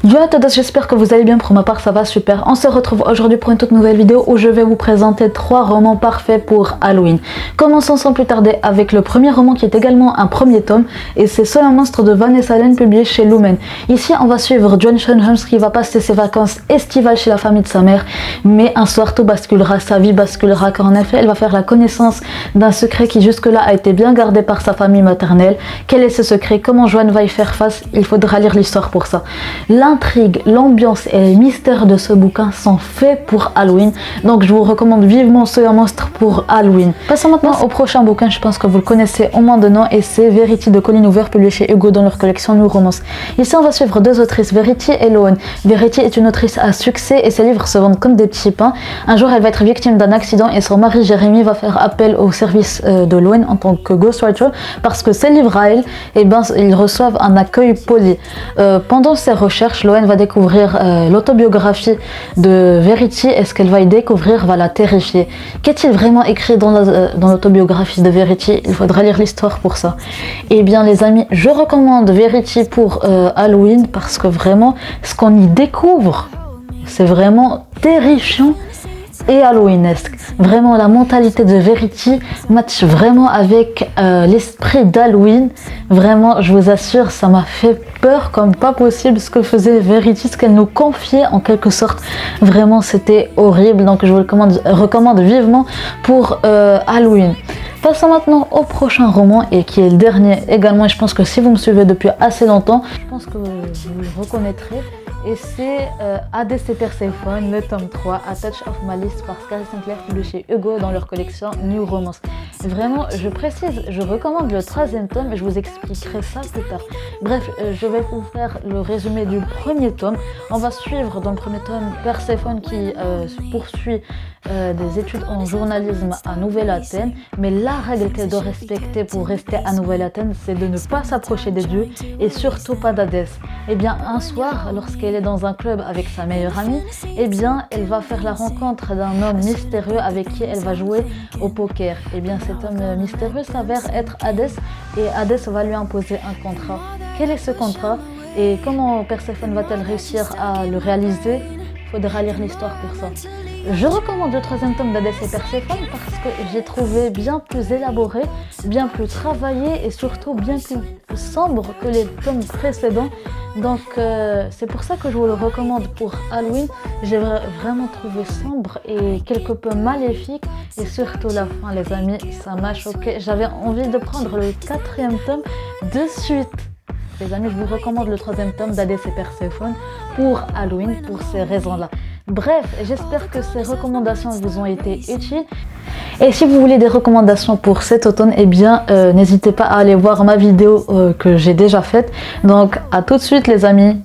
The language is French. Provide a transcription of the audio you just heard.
Yo à tous, j'espère que vous allez bien. Pour ma part ça va super. On se retrouve aujourd'hui pour une toute nouvelle vidéo où je vais vous présenter 3 romans parfaits pour Halloween. Commençons sans plus tarder avec le premier roman qui est également un premier tome, et c'est Seul un monstre de Vanessa Len, publié chez Lumen. Ici on va suivre John Holmes qui va passer ses vacances estivales chez la famille de sa mère, mais un soir tout basculera, sa vie basculera, car en effet elle va faire la connaissance d'un secret qui jusque là a été bien gardé par sa famille maternelle. Quel est ce secret? Comment Joanne va y faire face? Il faudra lire l'histoire pour ça. L'intrigue, l'ambiance et les mystères de ce bouquin sont faits pour Halloween, donc je vous recommande vivement Seul un monstre pour Halloween. Passons maintenant au prochain bouquin, je pense que vous le connaissez au moins de nom, et c'est Verity de Colleen Hoover, publié chez Hugo dans leur collection New Romance. Ici on va suivre 2 autrices, Verity et Loan. Verity est une autrice à succès et ses livres se vendent comme des petits pains. Un jour elle va être victime d'un accident et son mari Jérémy va faire appel au service de Loan en tant que ghostwriter, parce que ses livres à elle, ils reçoivent un accueil poli. Pendant ses recherches, Loan va découvrir l'autobiographie de Verity, et ce qu'elle va y découvrir va la terrifier. Qu'est-il vraiment écrit dans l'autobiographie de Verity? Il faudra lire l'histoire pour ça. Et bien les amis, je recommande Verity pour Halloween, parce que vraiment ce qu'on y découvre, c'est vraiment terrifiant et halloweenesque. Vraiment la mentalité de Verity match vraiment avec l'esprit d'Halloween. Vraiment je vous assure, ça m'a fait peur comme pas possible ce que faisait Verity, ce qu'elle nous confiait en quelque sorte. Vraiment c'était horrible, donc je vous le recommande vivement pour Halloween. Passons maintenant au prochain roman, et qui est le dernier également, et je pense que si vous me suivez depuis assez longtemps, je pense que vous le reconnaîtrez. Et c'est Hades et Perséphone, le tome 3, A Touch of Malice par Scarlett Sinclair, publié chez Hugo dans leur collection New Romance. Vraiment, je précise, je recommande le 3e tome, et je vous expliquerai ça plus tard. Bref, je vais vous faire le résumé du premier tome. On va suivre dans le premier tome Perséphone qui poursuit des études en journalisme à Nouvelle-Athènes, mais la règle qu'elle doit respecter pour rester à Nouvelle-Athènes, c'est de ne pas s'approcher des dieux, et surtout pas d'Hadès. Et bien un soir, lorsqu'elle est dans un club avec sa meilleure amie, et bien elle va faire la rencontre d'un homme mystérieux avec qui elle va jouer au poker. Et bien cet homme mystérieux s'avère être Hadès, et Hadès va lui imposer un contrat. Quel est ce contrat et comment Perséphone va-t-elle réussir à le réaliser? Il faudra lire l'histoire pour ça. Je recommande le 3e tome d'Hadès et Perséphone parce que j'ai trouvé bien plus élaboré, bien plus travaillé, et surtout bien plus sombre que les tomes précédents. Donc c'est pour ça que je vous le recommande pour Halloween. J'ai vraiment trouvé sombre et quelque peu maléfique, et surtout la fin les amis, ça m'a choqué. J'avais envie de prendre le 4e tome de suite. Les amis, je vous recommande le 3e tome d'Hadès et Perséphone pour Halloween pour ces raisons-là. Bref, j'espère que ces recommandations vous ont été utiles. Et si vous voulez des recommandations pour cet automne, eh bien n'hésitez pas à aller voir ma vidéo que j'ai déjà faite. Donc à tout de suite les amis.